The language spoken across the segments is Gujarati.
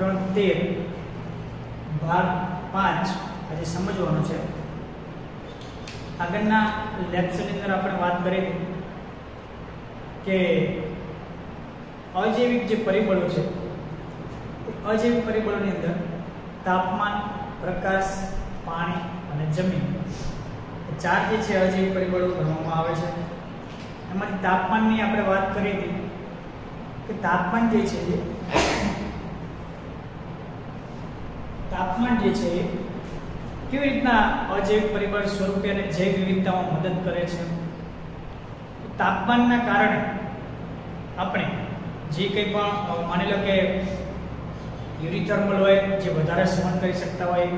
સમીકરણ 13 ભાગ 5 આજે સમજવાનો છે। આગળના લેક્ચરની અંદર આપણે વાત કરી કે અજૈવિક જે પરિબળો છે અજૈવિક પરિબળોની અંદર તાપમાન, પ્રકાશ, પાણી અને જમીન ચાર જે છે અજૈવિક પરિબળો ગણવામાં આવે છે। એમાંથી તાપમાનની આપણે વાત કરી હતી કે તાપમાન જે છે કેવી રીતના અજૈવિક પરિબળ સ્વરૂપે અને જૈવ વિવિધતામાં મદદ કરે છે। તાપમાનના કારણે આપણે જે કંઈ પણ માની લો કે યુરીથર્મલ હોય જે વધારે સહન કરી શકતા હોય,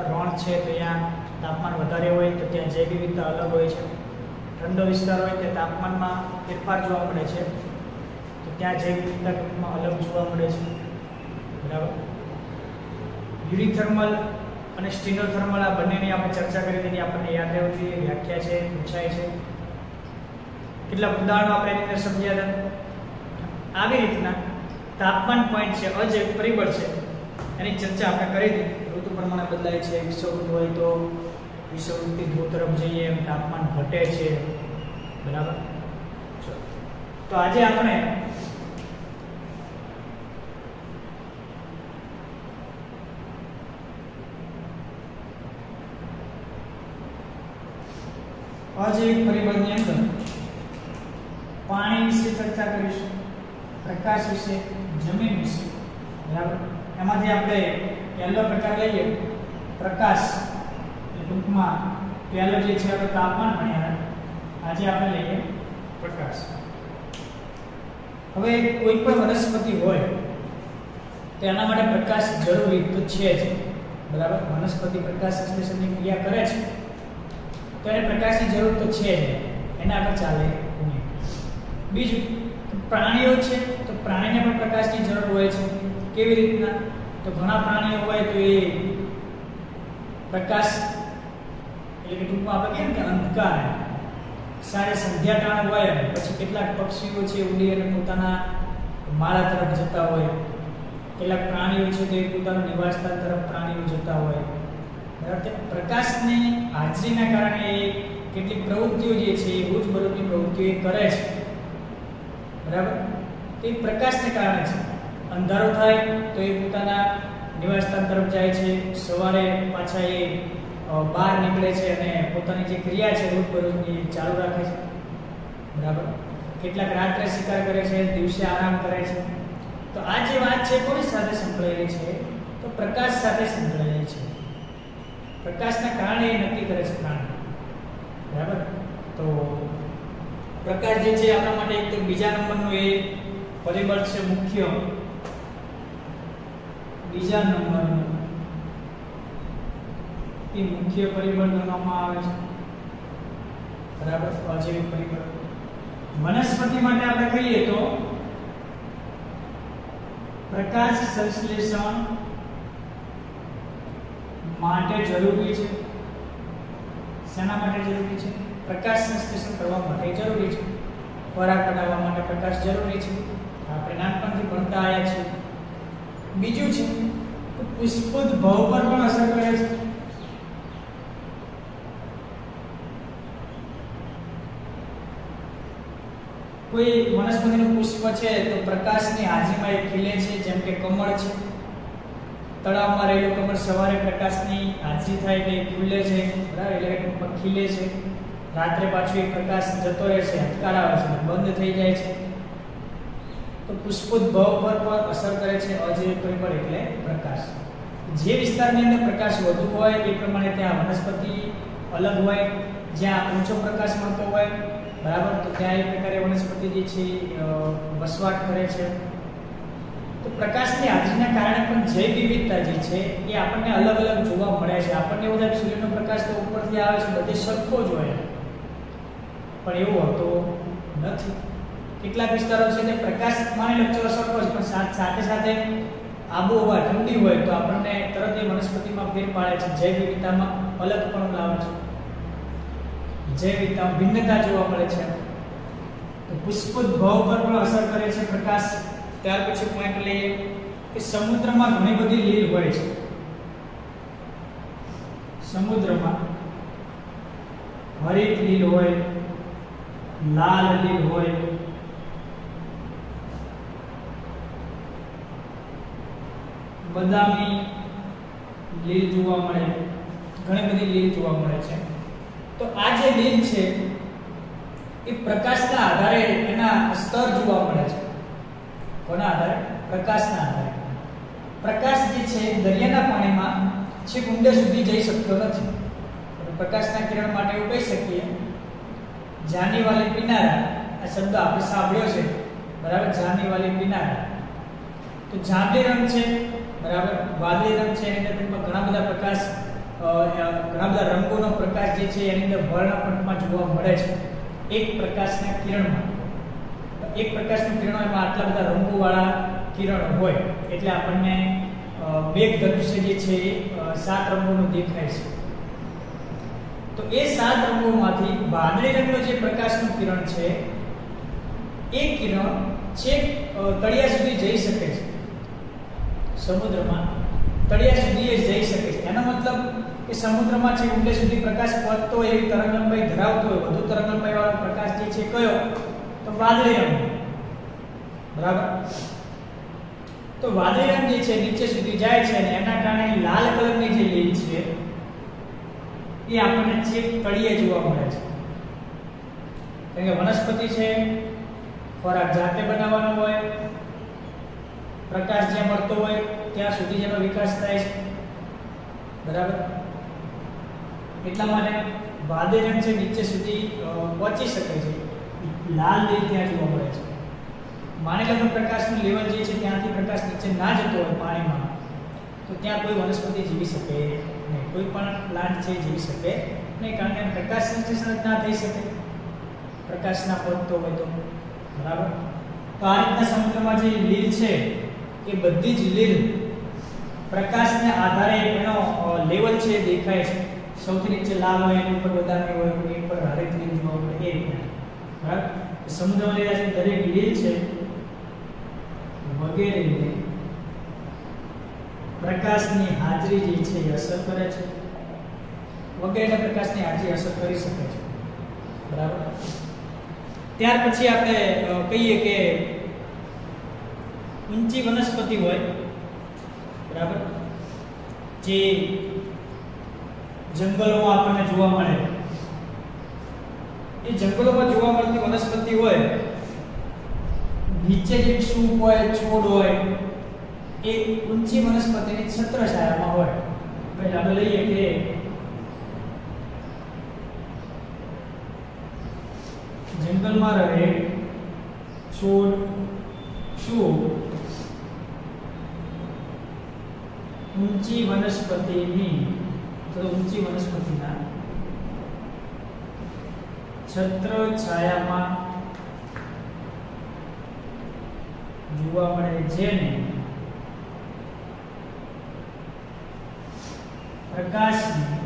રણ છે તો ત્યાં તાપમાન વધારે હોય તો ત્યાં જૈવ વિવિધતા અલગ હોય છે। ઠંડો વિસ્તાર હોય તે તાપમાનમાં ફેરફાર જોવા મળે છે તો ત્યાં જૈવ વિવિધતા ટૂંકમાં અલગ જોવા મળે છે, બરાબર। યુરીથર્મલ અને સ્ટીનોથર્મલ આ બંનેની આપણે ચર્ચા કરી તેની આપણને યાદ રહેવું જોઈએ, વ્યાખ્યા છે, પૂછાય છે, કેટલાક ઉદાહરણો આપણે એની અંદર સમજ્યા હતા। આવી રીતના તાપમાન પોઈન્ટ છે અજૈવિક પરિબળ છે એની ચર્ચા આપણે કરી હતી। ઋતુ પ્રમાણે બદલાય છે, વિષુવવૃત્ત હોય તો વિષુવવૃત્તથી ધ્રુવ તરફ જઈએ એમ તાપમાન ઘટે છે, બરાબર। તો આજે આપણે અજૈવિક પરિબળની અંદર પાણી વિશે ચર્ચા કરીશું, પ્રકાશ વિશે, જમીન વિશે, બરાબર। એમાંથી આપણે પહેલો પ્રકાર લઈએ પ્રકાશ, ટૂંકમાં પહેલો જે છે આપણે તાપમાન ભણ્યા, આજે આપણે લઈએ પ્રકાશ। હવે કોઈ પણ વનસ્પતિ હોય તો એના માટે પ્રકાશ જરૂરી તો છે જ, બરાબર। વનસ્પતિ પ્રકાશ સંશ્લેષણની ક્રિયા કરે છે તો એને પ્રકાશની જરૂર તો છે જ, એના આગળ ચાલે નહીં। બીજું પ્રાણીઓ છે તો પ્રાણીને પણ પ્રકાશની જરૂર હોય છે। કેવી રીતના? તો ઘણા પ્રાણીઓ હોય તો એ પ્રકાશ એટલે કે ટૂંકમાં આપણે કહીએ ને કે અંધકાર સારે સંધ્યા ટાણ હોય, પછી કેટલાક પક્ષીઓ છે ઉડી અને પોતાના માળા તરફ જતા હોય, કેટલાક પ્રાણીઓ છે તે પોતાનું નિવાસસ્થાન તરફ પ્રાણીઓ જતા હોય, બરાબર। પ્રકાશની હાજરીના કારણે કેટલીક પ્રવૃત્તિઓ જે છે એ રોજબરોજની પ્રવૃત્તિઓ કરે છે, બરાબર। તે પ્રકાશને કારણે છે। અંધારો થાય તો એ પોતાના નિવાસસ્થાન તરફ જાય છે, સવારે પાછા એ બહાર નીકળે છે અને પોતાની જે ક્રિયા છે રોજબરોજની ચાલુ રાખે છે, બરાબર। કેટલાક રાત્રે શિકાર કરે છે, દિવસે આરામ કરે છે। તો આ જે વાત છે કોની સાથે સંકળાયેલી છે? તો પ્રકાશ સાથે સંકળાયેલી છે। પ્રકાશના કારણે એ નક્કી કરે છે પ્રાણી, બરાબર। તો પ્રકાશ જે છે આપણા માટે એક બીજા નંબરનું એ પરિબળ છે મુખ્ય, બીજા નંબરનું એ મુખ્ય પરિબળ ગણવામાં આવે છે, બરાબર। અજૈવિક પરિબળ વનસ્પતિ માટે આપણે કહીએ તો પ્રકાશ સંશ્લેષણ માટે જરૂરી છે। શેના માટે જરૂરી છે? પ્રકાશ સંશ્લેષણ કરવા માટે જરૂરી છે। ખોરાક બનાવવા માટે પ્રકાશ જરૂરી છે, આપણે નાનપણથી ભણતા આવ્યા છીએ। બીજું છે પુષ્પોદ્ભવ પર પણ અસર કરે છે। કોઈ વનસ્પતિનું પુષ્પ છે તો પ્રકાશની હાજરીમાં એ ખીલે છે, જેમ કે કમળ છે, તળાવમાં રહેલું કમળ સવારે પ્રકાશની હાજરી થાય એટલે ખુલે છે, બરાબર, એટલે કે ખીલે છે, રાત્રે પાછો એ પ્રકાશ જતો રહે છે, અંધકાર આવે છે, બંધ થઈ જાય છે। તો પુષ્પોદ્ભવ પર પણ અસર કરે છે અજૈવિક પરિબળ એટલે પ્રકાશ। જે વિસ્તારની અંદર પ્રકાશ વધુ હોય એ પ્રમાણે ત્યાં વનસ્પતિ અલગ હોય, જ્યાં ઓછો પ્રકાશ મળતો હોય, બરાબર, તો ત્યાં એ પ્રકારે વનસ્પતિ જે છે વસવાટ કરે છે। તો પ્રકાશની હાજરીના કારણે પણ જૈવ વિવિધતા જે છે એ આપણને અલગ અલગ જોવા મળે છે। આપણને એવું થાય સૂર્યનો પ્રકાશ તો ઉપરથી આવે છે, બધે સરખો જ હોય, પણ એવું હોતું નથી। કેટલાક વિસ્તારો છે તે પ્રકાશ માની લો ચલો સરખો છે, પણ સાથે સાથે આબોહવા ઠંડી હોય તો આપણને તરત એ વનસ્પતિમાં ફેર પાડે છે, જૈવ વિવિધતામાં અલગપણું લાવે છે, જૈવ વિવિધતામાં ભિન્નતા જોવા મળે છે। તો પુષ્પોદ્ભવ પર પણ અસર કરે છે પ્રકાશ। ત્યાર પછી પોઈન્ટ લઈએ કે સમુદ્રમાં ઘણી બધી લીલ હોય છે. સમુદ્રમાં હરિત લીલ હોય, લાલ લીલ હોય, બદામી લીલ જોવા મળે, ઘણી બધી લીલ જોવા મળે છે. તો આ જે લીલ છે એ પ્રકાશના આધારે એના સ્તર જોવા મળે છે. કોના આધારે? પ્રકાશના આધારે. પ્રકાશ જે છે દરિયાના પાણીમાં છેક ઊંડે સુધી જઈ શકતો નથી. પ્રકાશના કિરણ માટે એવું કહી શકીએ, જાની વાલી કિનારા, આ શબ્દ આપણે સાંભળ્યો છે બરાબર, જાની વાલી કિનારા. તો જાંબલી રંગ છે બરાબર, વાદળી રંગ છે, એની અંદર ઘણા બધા પ્રકાશ, ઘણા બધા રંગોનો પ્રકાશ જે છે એની અંદર વર્ણપટમાં જોવા મળે છે. એક પ્રકાશના કિરણમાં, એક પ્રકાશનું કિરણ એમાં આટલા બધા રંગોવાળા કિરણ હોય એટલે આપણને મેઘ ધનુષ્ય જે છે એ 7 રંગોનું દેખાય છે. તો એ 7 રંગોમાંથી વાદળી રંગનો જે પ્રકાશનું કિરણ છે એ કિરણ છેક તળિયા સુધી જઈ શકે છે. સમુદ્રમાં તળિયા સુધી એ જઈ શકે છે. એનો મતલબ કે સમુદ્રમાં છે ઊંડે સુધી પ્રકાશ પહોંચતો હોય એવી તરંગલંબાઈ ધરાવતો હોય, વધુ તરંગલંબાઈ વાળો પ્રકાશ જે છે કયો? તો વાદળી રંગ. બરાબર. તો વાદળી રંગ જે છે નીચે સુધી જાય છે અને એના કારણે લાલ કલરની જે લીલ છે એ આપણને છેક તળિયે જોવા મળે છે. કારણ કે વનસ્પતિ છે, ખોરાક જાતે બનાવવાનો હોય, પ્રકાશ જ્યાં મળતો હોય ત્યાં સુધી જેનો વિકાસ થાય છે. બરાબર. એટલા માટે વાદળી રંગ છે નીચે સુધી પહોંચી શકે છે, લાલ લીલ ત્યાં જોવા મળે છે. માની લો કે પ્રકાશનું લેવલ જે છે ત્યાંથી પ્રકાશ નીચે ના જતો હોય પાણીમાં, તો ત્યાં કોઈ વનસ્પતિ જીવી શકે નહીં, કોઈ પણ પ્લાન્ટ છે જીવી શકે નહીં, કારણ કે પ્રકાશ સંશ્લેષણ જ ના થઈ શકે પ્રકાશ ના પહોંચતો હોય તો. બરાબર. તો આ રીતના સમુદ્રમાં જે લીલ છે એ બધી જ લીલ પ્રકાશને આધારે એનો લેવલ છે દેખાય છે. સૌથી નીચે લાલ હોય, એની ઉપર બદામી હોય, એની ઉપર હરિત લીલ જોવા મળે એ રીતના. બરાબર. સમુદ્રમાં જે દરેક લીલ છે વગેરે પ્રકાશની હાજરી જે છે એ અસર કરે છે, વગેરે પ્રકાશની હાજરી અસર કરી શકે છે. બરાબર. ત્યાર પછી આપણે કહીએ કે ઊંચી વનસ્પતિ હોય, બરાબર, જે જંગલોમાં આપણને જોવા મળે, એ જંગલોમાં જોવા મળતી વનસ્પતિ હોય, નીચે જે સૂપ હોય, છોડ હોય, એ ઊંચી વનસ્પતિની છત્રછાયામાં હોય. એટલે આપણે લઈએ કે જંગલમાં રહે છોડ, સૂપ ઊંચી વનસ્પતિની, તો ઊંચી વનસ્પતિના છત્રછાયામાં જોવા મળે, જેને પ્રકાશની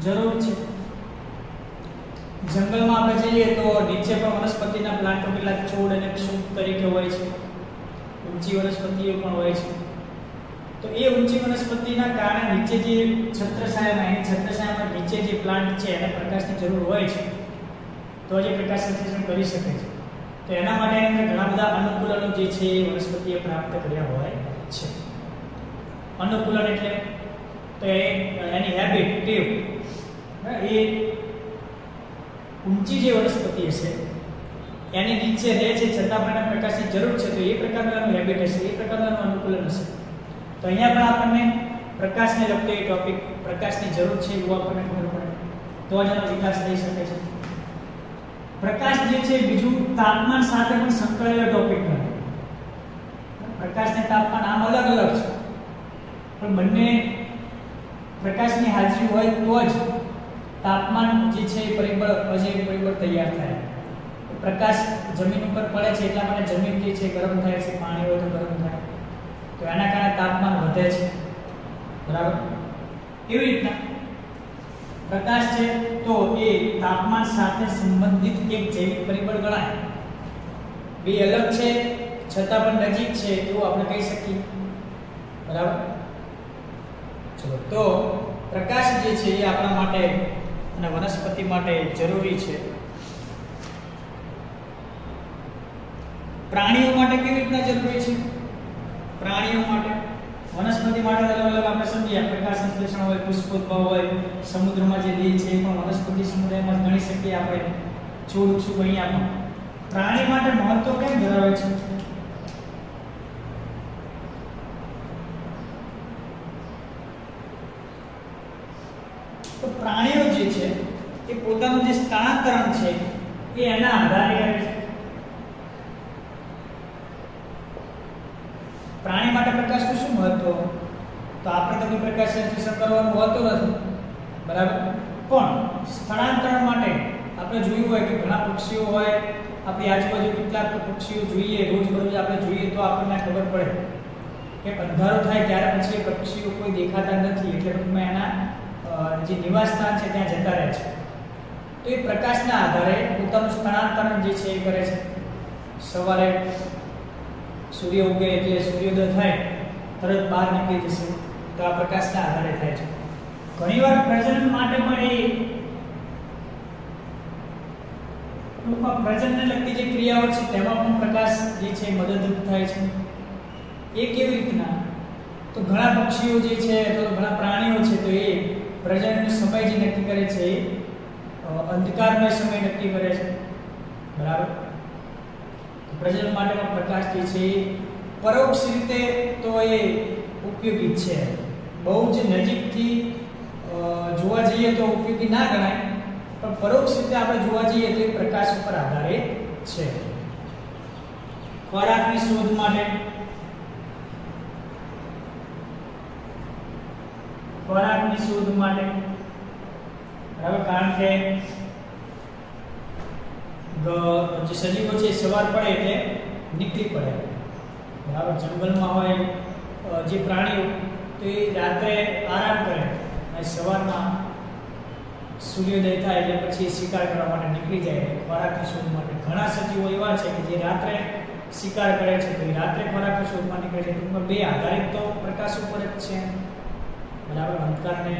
જરૂર છે. જંગલમાં આપણે જઈએ તો નીચે પણ વનસ્પતિના પ્લાન્ટો, કેટલાક છોડ અને સૂપ તરીકે હોય છે, ઊંચી વનસ્પતિઓ પણ હોય છે. તો એ ઊંચી વનસ્પતિના કારણે નીચે જે છત્રછાયામાં, એની છત્રછાયામાં નીચે જે પ્લાન્ટ છે એને પ્રકાશની જરૂર હોય છે, તો જે પ્રકાશ સંશ્લેષણ કરી શકે છે. તો એના માટે એની અંદર ઘણા બધા અનુકૂલનો જે છે એ વનસ્પતિએ પ્રાપ્ત કર્યા હોય છે. અનુકૂલન એટલે તો એની હેબિટ, ટેવ, એ ઊંચી જે વનસ્પતિ હશે એની નીચે રહે છે છતાં પણ પ્રકાશની જરૂર છે, તો એ પ્રકારનું એનું હેબિટ હશે, એ પ્રકારનું અનુકૂલન હશે. તો અહીંયા પણ આપણને પ્રકાશને લગતો એ ટોપિક, પ્રકાશની જરૂર છે એવું આપણને ખબર પડે, તો જ એનો વિકાસ થઈ શકે છે. પ્રકાશ જે છે બીજું તાપમાન સાથે પણ સંકળાયેલો ટોપિક છે. પ્રકાશ ને તાપમાન આમ અલગ અલગ છે, પણ બંને પ્રકાશની હાજરી હોય તો જ તાપમાન જે છે પરિબળ, અજૈવિક પરિબળ તૈયાર થાય. પ્રકાશ જમીન ઉપર પડે છે એટલા માટે જમીન જે છે ગરમ થાય છે, પાણી હોય તો ગરમ થાય, તો એના કારણે તાપમાન વધે છે. બરાબર. એવી રીતના પ્રકાશ છે તો એ તાપમાન સાથે સંબંધિત એક જૈવિક પરિબળ ગણાય. બે અલગ છે છતાં પણ નજીક છે એવું આપણે કહી શકીએ. બરાબર. ચલો, તો પ્રકાશ જે છે એ આપણા માટે અને વનસ્પતિ માટે જરૂરી છે. પ્રાણીઓ માટે કેવી રીતના જરૂરી છે? પ્રાણીઓ માટે, વનસ્પતિ માટે અલગ અલગ આપણે સમજીએ. પ્રકાશ સંશ્લેષણ હોય, પુષ્પોદ્ભવ હોય, સમુદ્રમાં જે લીલ છે એ પણ વનસ્પતિ સમુદાયમાં ગણી શકીએ આપણે. છોડ વૃક્ષો અહીંયા પણ. પ્રાણી માટે મહત્વ કેમ ધરાવે છે? તો પ્રાણીઓ જે છે એ પોતાનું જે સ્થળાંતરણ છે એ એના આધારે કરે છે. પ્રાણી માટે પ્રકાશનું શું મહત્વ? તો આપણે તો કોઈ પ્રકાશ સંશ્લેષણ કરવાનું હોતું નથી, બરાબર. પણ સ્થળાંતરણ માટે આપણે જોયું હોય કે ઘણા પક્ષીઓ હોય, આપણી આજુબાજુ કેટલાક પક્ષીઓ જોઈએ, રોજબરોજ આપણે જોઈએ તો આપણને ખબર પડે કે અંધારું થાય ત્યારે પછી એ પક્ષીઓ કોઈ દેખાતા નથી, એટલે ટૂંકમાં એના જે નિવાસ સ્થાન છે ત્યાં જતા રહે છે. તો એ પ્રકાશના આધારે પોતાનું સ્થળાંતરણ જે છે એ કરે છે. સવારે સૂર્ય ઉગે એટલે સૂર્યોદય થાય તરત બહાર નીકળી જશે, તો આ પ્રકાશના આધારે થાય છે. ઘણીવાર પ્રજનન માટે પણ એ ટૂંકમાં પ્રજનનને લગતી જે ક્રિયાઓ છે તેમાં પણ પ્રકાશ જે છે મદદરૂપ થાય છે. એ કેવી રીતના? તો ઘણા પક્ષીઓ જે છે અથવા ઘણા પ્રાણીઓ છે તો એ પ્રજનનનો સમય જે નક્કી કરે છે એ અંધકારમય સમય નક્કી કરે છે, બરાબર. પ્રજનન માટેનો પ્રકાશ જે છે પરોક્ષ રીતે તો એ ઉપયોગી છે. બહુ જ નજીકથી જોવા જઈએ તો ઉપયોગી ના ગણાય, પણ પરોક્ષ રીતે આપણે જોવા જઈએ તો એ પ્રકાશ ઉપર આધારિત છે. ખોરાકની શોધ માટે, ખોરાકની શોધ માટે, બરાબર. કારણ કે જે સજીવો છે સવાર પડે એટલે નીકળી પડે, બરાબર. જંગલમાં હોય જે પ્રાણીઓ તો એ રાત્રે આરામ કરે અને સવારમાં સૂર્યોદય થાય એટલે પછી શિકાર કરવા માટે નીકળી જાય. ખોરાકની શોધ માટે ઘણા સજીવો એવા છે કે જે રાત્રે શિકાર કરે છે, તો એ રાત્રે ખોરાકની શોધમાં નીકળે છે. ટૂંકમાં બે આધારિત તો પ્રકાશ ઉપર જ છે, બરાબર. અંધકારને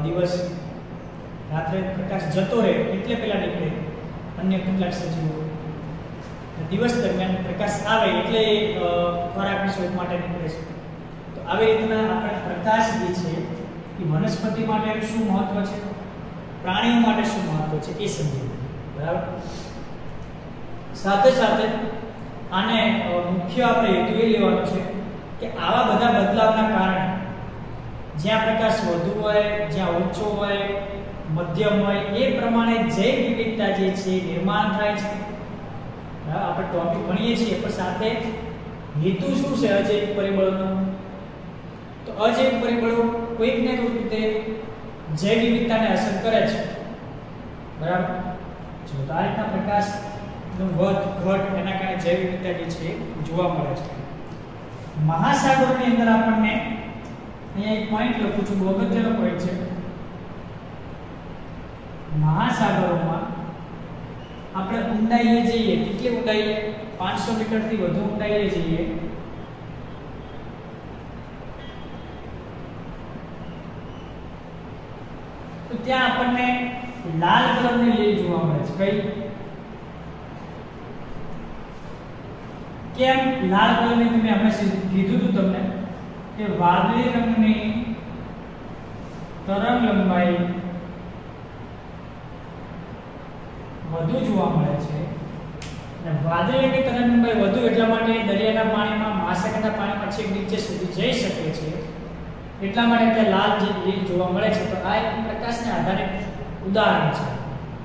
દિવસ રાત્રે પ્રકાશ જતો રહે એટલે પહેલા નીકળે અન્ય કેટલાક સજીવો, દિવસ દરમિયાન પ્રકાશ આવે એટલે ખોરાકની શોધ માટે નીકળે છે. તો આવી રીતના આપણે પ્રકાશ જે છે એ વનસ્પતિ માટે શું મહત્વ છે, પ્રાણીઓ માટે શું મહત્વ છે એ સમજીએ, બરાબર. સાથે સાથે આને મુખ્ય આપણે હેતુ એ લેવાનો છે કે આવા બધા બદલાવના કારણે જ્યાં પ્રકાશ વધુ હોય, જ્યાં ઓછો હોય, મધ્યમ હોય, એ પ્રમાણે જૈવ વિવિધતા જે છે નિર્માણ થાય છે. આપણે ટોપિક ભણીએ છીએ પણ સાથે હેતુ શું છે અજૈવિક પરિબળોનો? તો અજૈવિક પરિબળો કોઈક ને કોઈક રીતે જૈવ વિવિધતાને અસર કરે છે, બરાબર. જો આ રીતના પ્રકાશનું વધ ઘટ એના કારણે જૈવ વિવિધતા જે છે જોવા મળે છે. મહાસાગરોની અંદર આપણને અહીંયા એક પોઈન્ટ લખું છું, બહુ અગત્યનો પોઈન્ટ છે. મહાસાગરોમાં આપણે ઊંડાઈએ જઈએ, કેટલી ઊંડાઈએ? 500 મીટરથી વધુ ઊંડાઈએ જઈએ તો ત્યાં આપણને લાલ કલરની લીલ જોવા મળે છે. કઈ? કેમ લાલ કલરની? તમે હમણાં કીધું હતું તમને કે વાદળી રંગની તરંગ લંબાઈ વધુ જોવા મળે છે. અને વાદળી રંગની તરંગ લંબાઈ વધુ એટલા માટે દરિયાના પાણીમાં, મહાસાગરના પાણીમાં છેક નીચે સુધી જઈ શકે છે, એટલા માટે ત્યાં લાલ જે લીલ જોવા મળે છે. તો આ એક પ્રકાશને આધારિત ઉદાહરણ છે,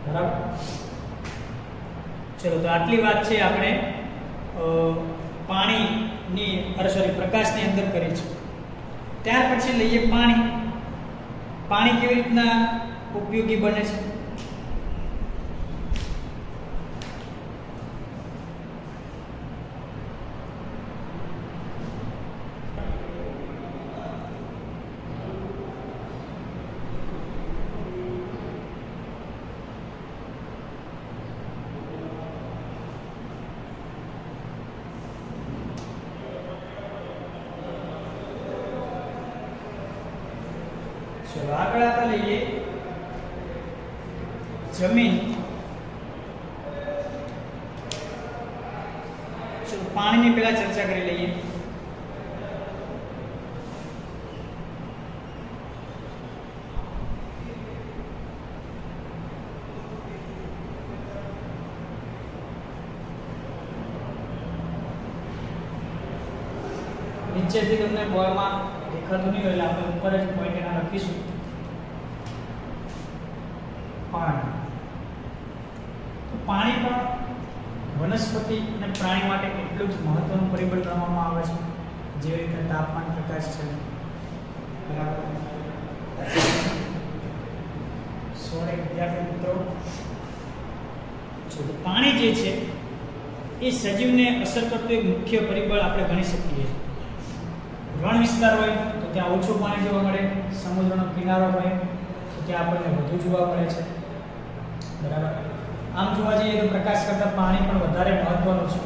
બરાબર. ચલો, તો આટલી વાત છે આપણે પાણીની પ્રકાશની અંદર કરી છે. ત્યાર પછી લઈએ પાણી. પાણી કેવી રીતના ઉપયોગી બને છે? ચલો આગળ આપણે લઈએ જમીન. ચલો પાણીની પહેલા ચર્ચા કરી લઈએ. નીચેથી તમને બોર્ડમાં દેખાતું નહીં હોય એટલે આપણે ઉપર જ પોઈન્ટ એના લખીશું. પાણી. તો પાણી પણ વનસ્પતિ અને પ્રાણી માટે એટલું જ મહત્વનું પરિબળ ગણવામાં આવે છે જે રીતે તાપમાન, પ્રકાશ છે. બરાબર. સોરી વિદ્યાર્થી મિત્રો, તો પાણી જે છે એ સજીવને અસર કરતું એક મુખ્ય પરિબળ આપણે ગણી શકીએ છીએ. રણ વિસ્તાર હોય તો ત્યાં ઓછું પાણી જોવા મળે, સમુદ્રનો કિનારો હોય તો ત્યાં આપણને વધુ જોવા મળે છે. બરાબર. આમ જોવા જઈએ તો પ્રકાશ કરતાં પાણી પણ વધારે મહત્વનું છે.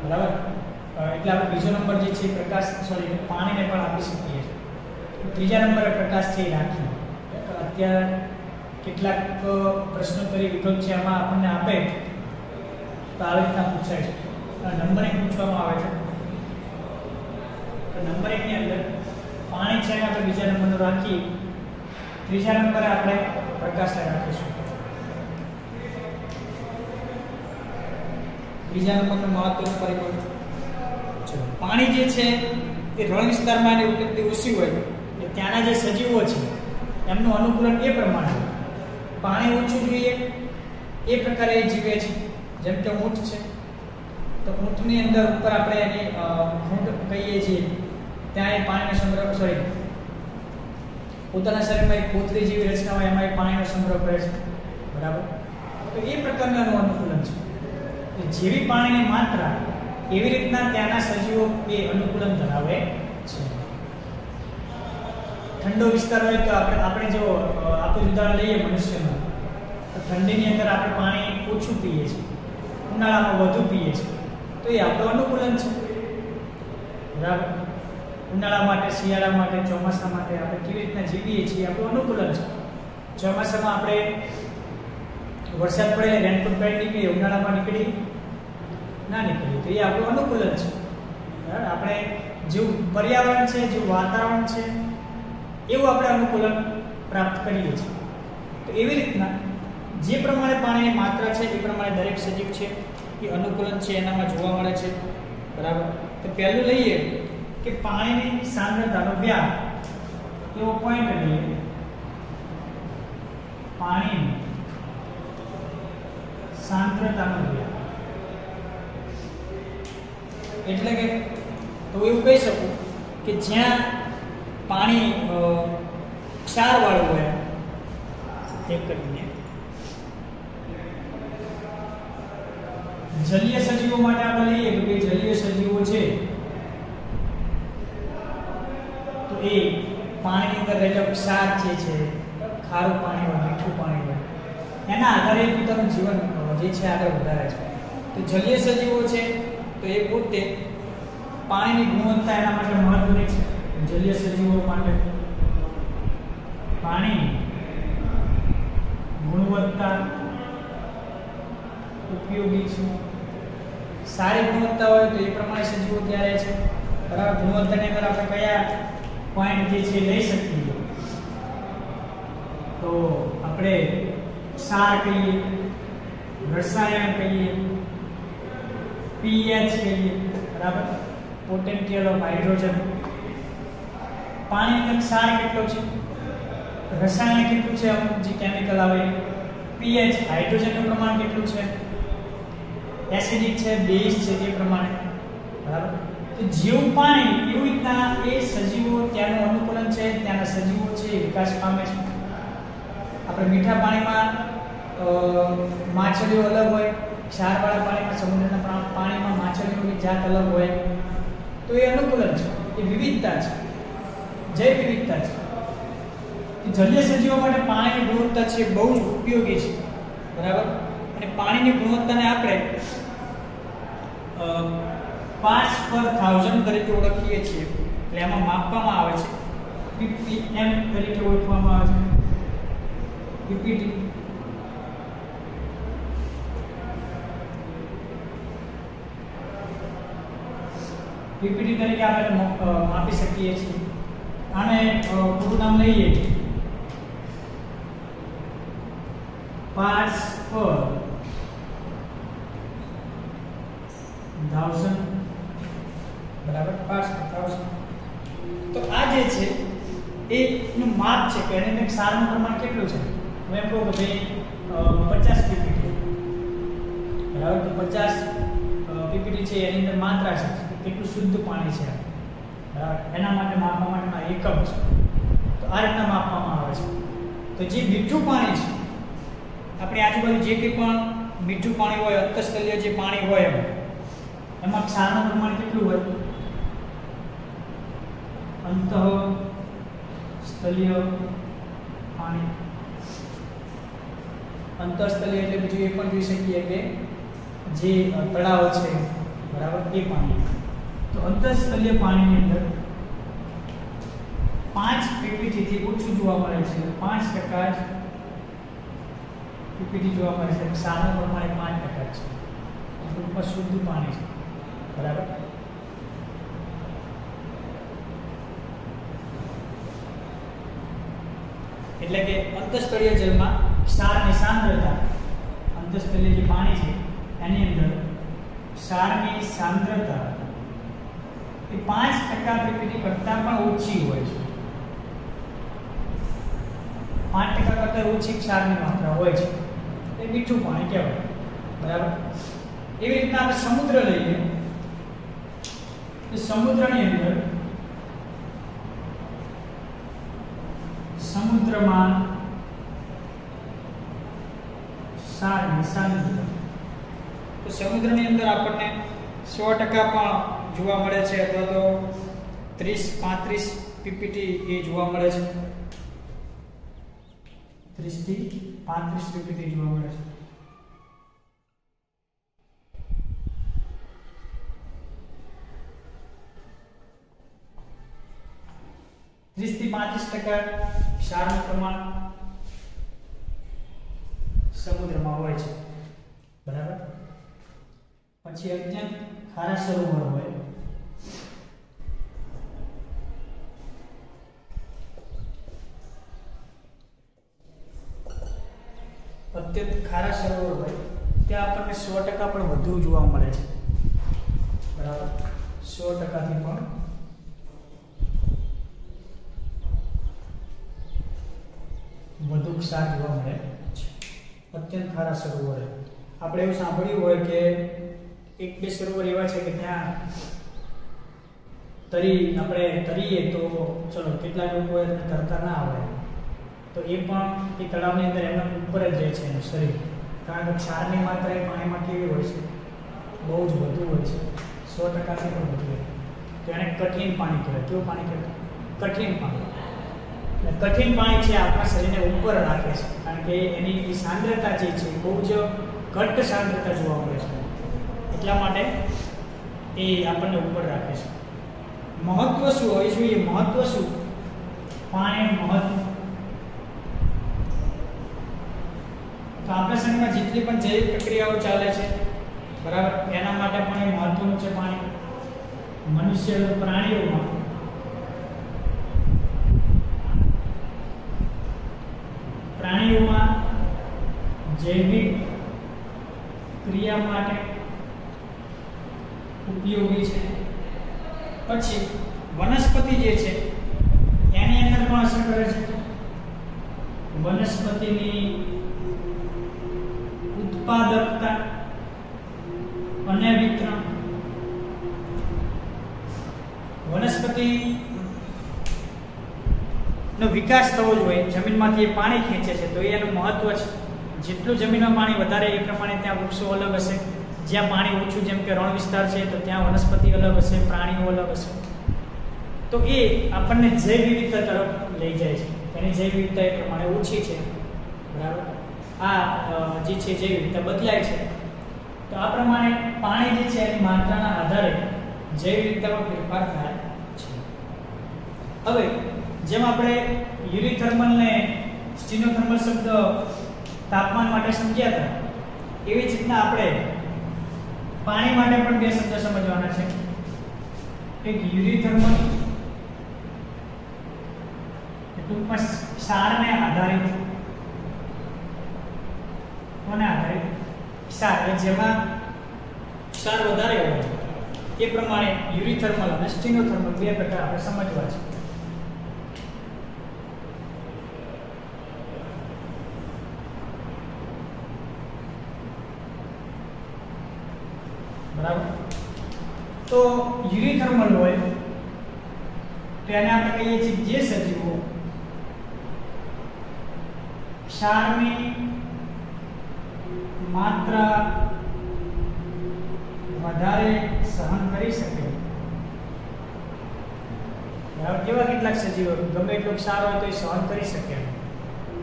બરાબર. એટલે આપણે બીજો નંબર જે છે પાણીને પણ આપી શકીએ છીએ. ત્રીજા નંબરે પ્રકાશ છે એ રાખીએ. અત્યારે કેટલાક પ્રશ્નોત્તરી વિકલ્પ છે એમાં આપણને આપે તો આવી રીતના પૂછાય છે. નંબરિંગ પૂછવામાં આવે છે. તો નંબરિંગની અંદર પાણી છે આપણે બીજા નંબરનો રાખી, ત્રીજા નંબરે આપણે પ્રકાશને રાખીશું. બીજા નંબરનું મહત્વનું પરિબળ પાણી જે છે એ રણ વિસ્તારમાં એની ઉપલબ્ધિ ઓછી હોય એટલે ત્યાંના જે સજીવો છે એમનું અનુકૂલન એ પ્રમાણે પાણી ઓછું જોઈએ એ પ્રકારે એ જીવે છે. જેમ કે ઊંટ છે તો ઊંટની અંદર ઉપર આપણે એની ખૂંટ કહીએ છીએ, ત્યાં એ પાણીનો સંગ્રહ પોતાના શરીરમાં એક કોથળી જેવી રચના હોય એમાં એ પાણીનો સંગ્રહ કરે છે. બરાબર. તો એ પ્રકારનું અનુકૂલન છે. જેવી પાણીની માત્રા એવી રીતના ત્યાંના સજીવો એ અનુકૂલન ધરાવે છે. ઠંડો વિસ્તાર હોય તો આપણે જો આપણું ઉદાહરણ લઈએ મનુષ્યનું, તો ઠંડીની અંદર આપણે પાણી ઓછું પીએ છીએ, ઉનાળામાં વધુ પીએ છીએ, તો એ આપણું અનુકૂલન છે. બરાબર. ઉનાળા માટે, શિયાળા માટે, ચોમાસા માટે આપણે કેવી રીતના જીવીએ છીએ આપણું અનુકૂલન છે. ચોમાસામાં આપણે વરસાદ પડે રેનકોટ પહેરી નીકળીએ, ઉનાળામાં નીકળી ના નીકળીએ તો એ આપણું અનુકૂલન છે. બરાબર. આપણે જેવું પર્યાવરણ છે, જેવું વાતાવરણ છે એવું આપણે અનુકૂલન પ્રાપ્ત કરીએ છીએ. તો એવી રીતના જે પ્રમાણે પાણીની માત્રા છે એ પ્રમાણે દરેક સજીવ છે એ અનુકૂલન છે એનામાં જોવા મળે છે. બરાબર. તો પહેલું લઈએ કે પાણીની સાંદ્રતાનો વ્યાપ. એવો પોઈન્ટ લઈએ, પાણીની સાંદ્રતાનો વ્યાપ. એટલે કે તો એવું કહી શકું કે જ્યાં પાણી ક્ષારવાળું હોય એક કરીને જલીય સજીવો માટે આપણે લઈએ કે જલીય સજીવો છે તો એ પાણીની અંદર રહેલો ક્ષાર જે છે, ખારું પાણી હોય, મીઠું પાણી હોય, એના આધારે પોતાનું જીવન જે છે આગળ વધારે છે. તો જલીય સજીવો છે તો એ પોતે પાણીની ગુણવત્તા એના માટે મહત્વની છે. જલીય સજીવો માટે પાણીની ગુણવત્તા ઉપયોગી છે. સારી ગુણવત્તા હોય તો એ પ્રમાણે સજીવો ત્યાં રહે છે. બરાબર. ગુણવત્તાની અંદર આપણે કયા પોઈન્ટ જે છે લઈ શકીએ તો આપણે ક્ષાર કહીએ, રસાયણ કહીએ, પીએચ કહીએ. બરાબર. Potential of hydrogen. પાણીની અંદર ક્ષાર કેટલો છે, રસાયણ કેટલું છે, અમુક જે કેમિકલ આવે, પીએચ હાઇડ્રોજનનું પ્રમાણ કેટલું છે, એસિડિક છે, બેઝ છે તે પ્રમાણે. બરાબર. તો જેવું પાણી એવી રીતના એ સજીવો ત્યાંનું અનુકૂલન છે, ત્યાંના સજીવો છે વિકાસ પામે છે. આપણે મીઠા પાણીમાં માછલીઓ અલગ હોય, ક્ષારવાળા પાણીમાં, સમુદ્રના પાણીમાં માછલીઓની જાત અલગ હોય, તો એ અનુકૂલન છે, એ વિવિધતા છે, જૈવ વિવિધતા છે. જલીય સજીવો માટે પાણીની ગુણવત્તા છે બહુ જ ઉપયોગી છે. બરાબર. અને પાણીની ગુણવત્તાને આપણે પાર્ટ્સ પર 1000 તરીકે ઓળખીએ છીએ. એટલે એમાં માપવામાં આવે છે ppm તરીકે ઓળખવામાં આવે છે ppt પીપીટી તરીકે આપણે આપી શકીએ છીએ આને પૂરું નામ લઈએ પાર્ટ્સ પર 1000 બરાબર પાર્ટ્સ પર 1000 તો આ જે છે એ નું માપ છે કે એને ક્ષારનું પ્રમાણ કેટલું છે હું એમ કહું કે ભાઈ 50 પીપીટી બરાબર તો 50 પીપીટી છે એની અંદર માત્રા છે કેટલું શુદ્ધ પાણી છે બરાબર એના માટે માપવા માટેના એકમ છે તો આ રીતના માપવામાં આવે છે તો જે મીઠું પાણી છે આપણી આજુબાજુ જે કંઈ પણ મીઠું પાણી હોય અંતઃસ્થલીય જે પાણી હોય એમાં ક્ષારનું પ્રમાણ કેટલું હોય અંતઃસ્થલીય પાણી અંતઃસ્થલીય એટલે બીજું એ પણ જોઈ શકીએ કે જે તળાવ છે બરાબર એ પાણી તો અંતઃસ્થલીય પાણીની અંદર 5 પીપીટી થી ઓછું જોવા મળે છે 5% જ પીપીટી જોવા મળે છે ક્ષારનું પ્રમાણ 5% છે ટૂંકમાં શુદ્ધ પાણી છે બરાબર એટલે કે અંતઃસ્થલીય જળમાં ક્ષારની સાંદ્રતા અંતઃસ્થલીય જે પાણી છે એની અંદર ક્ષારની સાંદ્રતા એ 5% પીપીટી કરતાં પણ ઓછી હોય છે 5% કરતાં ઓછી ક્ષારની માત્રા હોય છે એ મીઠું પાણી કહેવાય બરાબર એવી રીતના આપણે સમુદ્ર લઈએ તો સમુદ્રની અંદર સમુદ્રમાં ક્ષારની સાંદ્રતા તો સમુદ્રની અંદર આપણને 100% પણ જોવા મળે છે અથવા તો 30-35 પીપીટી એ જોવા મળે છે 30 થી 35 પીપીટી જોવા મળે છે થી 35% ક્ષારનું પ્રમાણ સમુદ્રમાં હોય છે બરાબર પછી અત્યંત ખારા સરોવર હોય અત્યંત ખારા સરોવર હોય ત્યાં આપણને 100% પણ વધુ જોવા મળે છે બરાબર 100% થી પણ વધુ ક્ષાર જોવા મળે છે અત્યંત ખારા સરોવર આપણે એવું સાંભળ્યું હોય કે એક બે સરોવર એવા છે કે ત્યાં આપણે તરીએ તો ચલો કેટલાક લોકો તરતા ના આવે તો એ પણ એ તળાવની અંદર એમના ઉપર જ રહે છે એનું શરીર કારણ કે ક્ષારની માત્રા એ પાણીમાં કેવી હોય છે બહુ જ વધુ હોય છે 100% થી પણ વધુ હોય તો એને કઠિન પાણી કહેવાય કેવું પાણી કહેવાય કઠિન પાણી કઠિન પાણી છે આપણા શરીરને ઉપર રાખે છે કારણ કે એની સાંદ્રતા જે છે બહુ જ ઘટ્ટ સાંદ્રતા જોવા મળે છે એટલા માટે એ આપણને ઉપર રાખે છે મહત્વ શું હોય જોઈએ મહત્વ શું પાણીનું મહત્વ તો આપણા શરીરમાં જેટલી પણ જૈવિક પ્રક્રિયાઓ ચાલે છે બરાબર એના માટે પણ એ મહત્વનું છે પાણી મનુષ્ય પ્રાણીઓમાં જૈવિક ક્રિયા માટે ઉપયોગી છે પછી વનસ્પતિ જે છે એની અંદર પણ અસર કરે છે વનસ્પતિની ઉત્પાદકતા અને વિતરણ વનસ્પતિ નો વિકાસ થવો જોઈએ જમીનમાંથી એ પાણી ખેંચે છે તો એનું મહત્વ છે જેટલું જમીનમાં પાણી વધારે એ પ્રમાણે ત્યાં વૃક્ષો અલગ હશે જ્યાં પાણી ઓછું જેમ કે રણ વિસ્તાર છે તો ત્યાં વનસ્પતિ અલગ હશે પ્રાણીઓ અલગ હશે તો એ આપણને જૈવ વિવિધતા તરફ લઈ જાય છે એની જૈવ વિવિધતા એ પ્રમાણે ઓછી છે બરાબર આ જે છે જૈવ વિવિધતા બદલાય છે તો આ પ્રમાણે પાણી જે છે એની માત્રાના આધારે જૈવ વિવિધતામાં ફેરફાર થાય છે હવે જેમ આપણે યુરીથર્મલ ને સ્ટીનોથર્મલ શબ્દ તાપમાન માટે સમજ્યા હતા, એવી જ રીતના આપણે પાણી માટે પણ બે શબ્દ સમજવાના છે. એક યુરીથર્મલ, ટૂંકમાં ક્ષારને આધારિત, કોને આધારિત? ક્ષાર, જેમાં ક્ષાર વધારે હોય એ પ્રમાણે યુરીથર્મલ અને સ્ટીનોથર્મલ બે પ્રકાર આપણે સમજવા છે. બરાબર. તો યુરીથર્મલ હોય તો એને આપણે કહીએ છીએ જે સજીવો ક્ષારની માત્રા વધારે સહન કરી શકે. બરાબર. કેવા કેટલાક સજીવો ગમે એટલો ક્ષાર હોય તો એ સહન કરી શકે,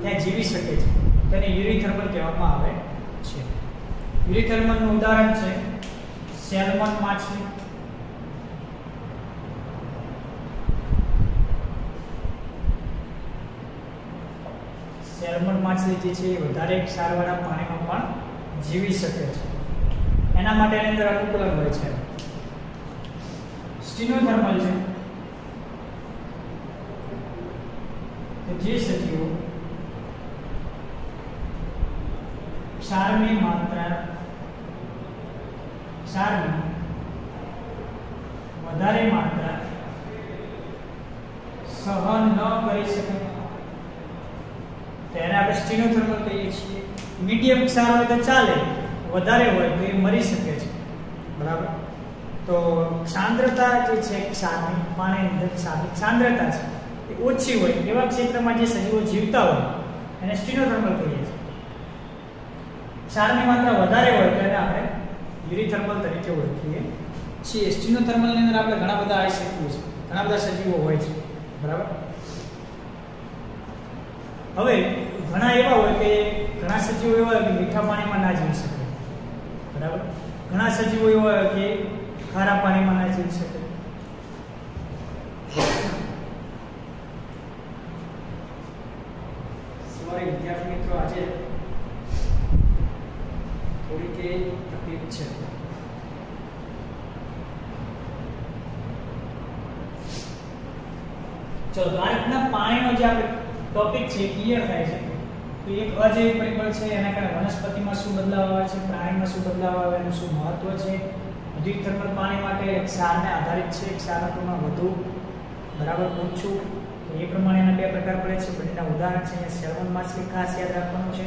ત્યાં જીવી શકે છે, તેને યુરીથર્મલ કહેવામાં આવે છે. યુરીથર્મલનું ઉદાહરણ છે સેલ્મન માછલી, સેલ્મન માછલી જે છે એ વધારે ક્ષારવાળા પાણીમાં પણ જીવી શકે છે. એના માટે એની અંદર અનુકૂલન હોય છે. સ્ટીનોથર્મલ છે તો જે સજીવો ક્ષારની વધારે માત્રા સહન ન કરી શકે તેને આપણે સ્ટીનોથર્મલ કહીએ છીએ. મીડિયમ ક્ષાર હોય તો ચાલે, વધારે હોય તો એ મરી શકે છે. બરાબર. તો સાંદ્રતા જે છે ક્ષારની, પાણીની અંદર ક્ષારની સાંદ્રતા છે એ ઓછી હોય એવા ક્ષેત્રમાં જે સજીવો જીવતા હોય એને સ્ટીનોથર્મલ કહીએ છીએ. ક્ષારની માત્રા વધારે હોય તો એને આપણે યુરીથર્મલ તરીકે ઓળખીએ છીએ. સ્ટીનોથર્મલની અંદર આપણે ઘણા બધા આવી શકીએ છીએ, ઘણા બધા સજીવો હોય છે. બરાબર. હવે ઘણા એવા હોય કે ઘણા સજીવો એવા હોય કે મીઠા પાણીમાં ના જીવી શકે. બરાબર. ઘણા સજીવો એવા હોય કે ખારા પાણીમાં ના જીવી શકે. સોરી વિદ્યાર્થી મિત્રો, આજે થોડી કે તકલીફ છે. ચલો, તો આ રીતના પાણીનો જે આપણે ટોપિક છે ક્લિયર થાય છે. તો એક અજૈવિક પરિબળ છે, એના કારણે વનસ્પતિમાં શું બદલાવ આવે છે, પ્રાણીમાં શું બદલાવ આવે, એનું શું મહત્વ છે. યુરીથર્મલ પાણી માટે ક્ષારને આધારિત છે, ક્ષારનું પ્રમાણ વધુ, બરાબર, ઓછું, એ પ્રમાણે એના બે પ્રકાર પડે છે. બંનેના ઉદાહરણ છે અહીંયા સેલ્મન માછલી ખાસ યાદ રાખવાનું છે.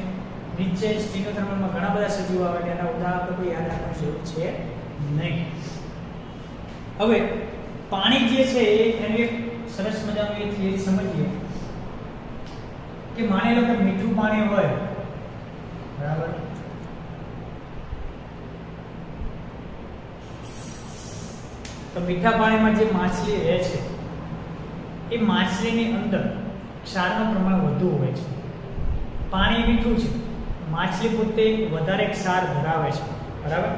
નીચે સ્ટીનોથર્મલમાં ઘણા બધા સજીવો આવે છે, એના ઉદાહરણ આપણે કોઈ યાદ રાખવાની જરૂર છે નહીં. હવે પાણી જે છે એનું એક સરસ મજાનું એ થિયરી સમજીએ કે માની લો કે મીઠું પાણી હોય, બરાબર, તો મીઠા પાણીમાં જે માછલી રહે છે એ માછલીની અંદર ક્ષારનું પ્રમાણ વધુ હોય છે. પાણી મીઠું છે, માછલી પોતે વધારે ક્ષાર ધરાવે છે. બરાબર.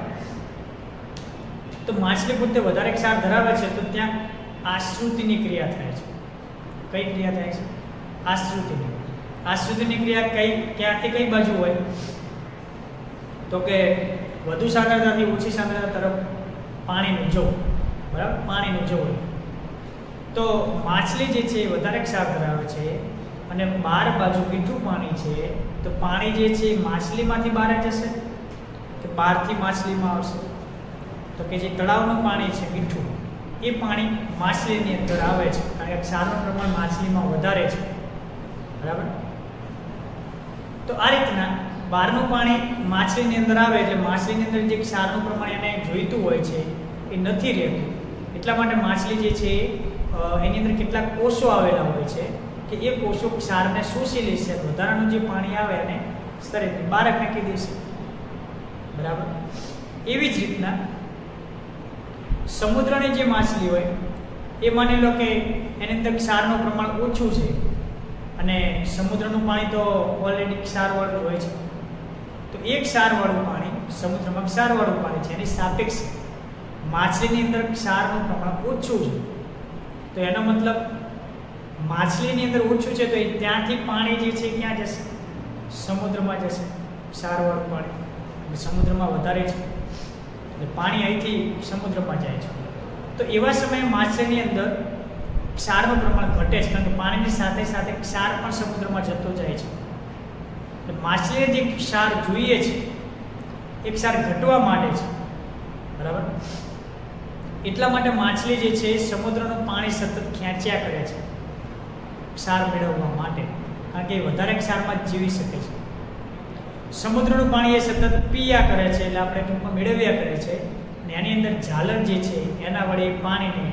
તો માછલી પોતે વધારે ક્ષાર ધરાવે છે તો ત્યાં આશ્રુતિની ક્રિયા થાય છે. કઈ ક્રિયા થાય છે? આશ્રુતિની. આશ્રુતિની ક્રિયા ક્યાંથી કઈ બાજુ હોય? તો કે વધુ સાંદ્રતાથી ઓછી સાંદ્રતા તરફ પાણીનું જવું. બરાબર. પાણીનું જવું. તો માછલી જે છે એ વધારે ક્ષાર ધરાવે છે અને બહાર બાજુ મીઠું પાણી છે, તો પાણી જે છે એ માછલીમાંથી બહાર જશે કે બહારથી માછલીમાં આવશે? તો કે જે તળાવનું પાણી છે મીઠું, એ પાણી માછલીની અંદર આવે છે કારણ કે ક્ષારનું પ્રમાણ માછલીમાં વધારે છે. બરાબર. તો આ રીતના બહારનું પાણી માછલીની અંદર આવે એટલે માછલીની અંદર જે ક્ષારનું પ્રમાણ એને જોઈતું હોય છે એ નથી રહેતું. એટલા માટે માછલી જે છે એની અંદર કેટલાક કોષો આવેલા હોય છે કે એ કોષો ક્ષારને શોષી લેશે, વધારાનું જે પાણી આવે એને શરીરની બહાર ફેંકી દેશે. બરાબર. એવી જ રીતના સમુદ્રની જે માછલી હોય એ માની લો કે એની અંદર ક્ષારનું પ્રમાણ ઓછું છે અને સમુદ્રનું પાણી તો ઓલરેડી ક્ષારવાળું હોય છે, તો એ ક્ષારવાળું પાણી સમુદ્રમાં ક્ષારવાળું પાણી છે એની સાપેક્ષે માછલીની અંદર ક્ષારનું પ્રમાણ ઓછું છે. તો એનો મતલબ માછલીની અંદર ઓછું છે તો એ ત્યાંથી પાણી જે છે ક્યાં જશે? સમુદ્રમાં જશે, ક્ષારવાળું પાણી. એટલે સમુદ્રમાં વધારે છે એટલે પાણી અહીંથી સમુદ્રમાં જાય છે. તો એવા સમયે માછલીની અંદર ક્ષારનું પ્રમાણ ઘટે છે, કારણ કે પાણીની સાથે સાથે ક્ષાર પણ સમુદ્રમાં જતો જાય છે. એટલે માછલીને જે ક્ષાર જોઈએ છે એ ક્ષાર ઘટવા માંડે છે, બરાબર. એટલા માટે માછલી જે છે સમુદ્રનું પાણી સતત ખેંચ્યા કરે છે ક્ષાર મેળવવા માટે, કારણ કે એ વધારે ક્ષારમાં જ જીવી શકે છે. સમુદ્રનું પાણી એ સતત પીયા કરે છે એટલે આપણે ટૂંકમાં મેળવ્યા કરે છે, અને એની અંદર ઝાલર જે છે એના વડે પાણીને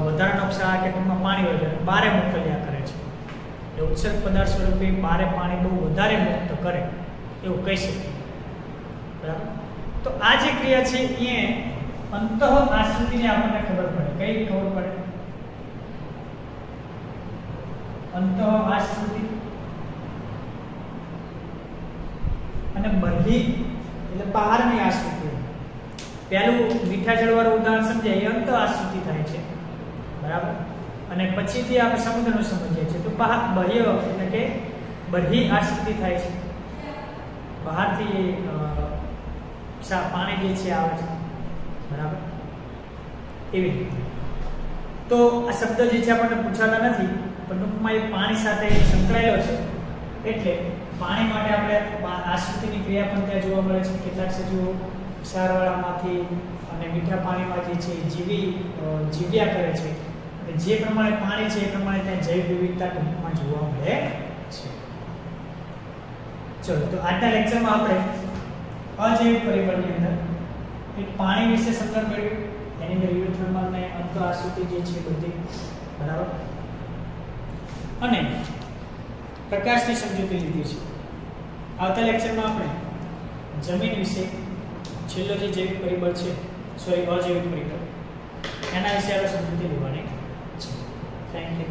વધારાનો ક્ષાર કે ટૂંકમાં પાણી વગેરે બારે મોકલ્યા કરે છે. એટલે ઉત્સર્ગ પદાર્થ સ્વરૂપે બારે પાણી બહુ વધારે મુક્ત કરે એવું કહી શકીએ, બરાબર. તો આ જે ક્રિયા છે એ અંતઃ આશ્રુતિને આપણને ખબર પડે. કઈ ખબર પડે? અંતઃ આશ્રુતિ અને બહિ એટલે બહારની આશ્રુતિ. પહેલું મીઠા જળવાળું ઉદાહરણ સમજાય એ અંતઃ આશ્રુતિ થાય છે, બરાબર. અને પછીથી આપણે સમુદ્રનું સમજીએ છીએ તો બાહ્ય એટલે કે બહિ આશ્રુતિ થાય છે, બહારથી પાણી જે છે આવે છે, બરાબર. એવી રીતે તો આ શબ્દ જે છે આપણને પૂછાતા નથી, પણ ટૂંકમાં એ પાણી સાથે સંકળાયેલો છે એટલે પાણી માટે આપણે આશ્રુતિની ક્રિયા પણ ત્યાં જોવા મળે છે. કેટલાક સજીવો ક્ષારવાળામાંથી અને મીઠા પાણીમાં જે છે જીવ્યા કરે છે, અને જે પ્રમાણે પાણી છે એ પ્રમાણે ત્યાં જૈવ વિવિધતા ટૂંકમાં જોવા મળે છે. ચલો, તો આજના લેક્ચરમાં આપણે અજૈવિક પરિબળની અંદર એક પાણી વિશે સમજણ મેળવી, એની અંદર યુથર્મલ અને અંતઃ આશ્રુતિ જે છે બધી, બરાબર. અને પ્રકાશની સમજૂતી લીધી છે. આવતા લેક્ચરમાં આપણે જમીન વિશે છેલ્લો જે જૈવિક પરિબળ છે, સોરી અજૈવિક પરિબળ, એના વિશે આપણે સમજૂતી લેવાની છે. Thank you.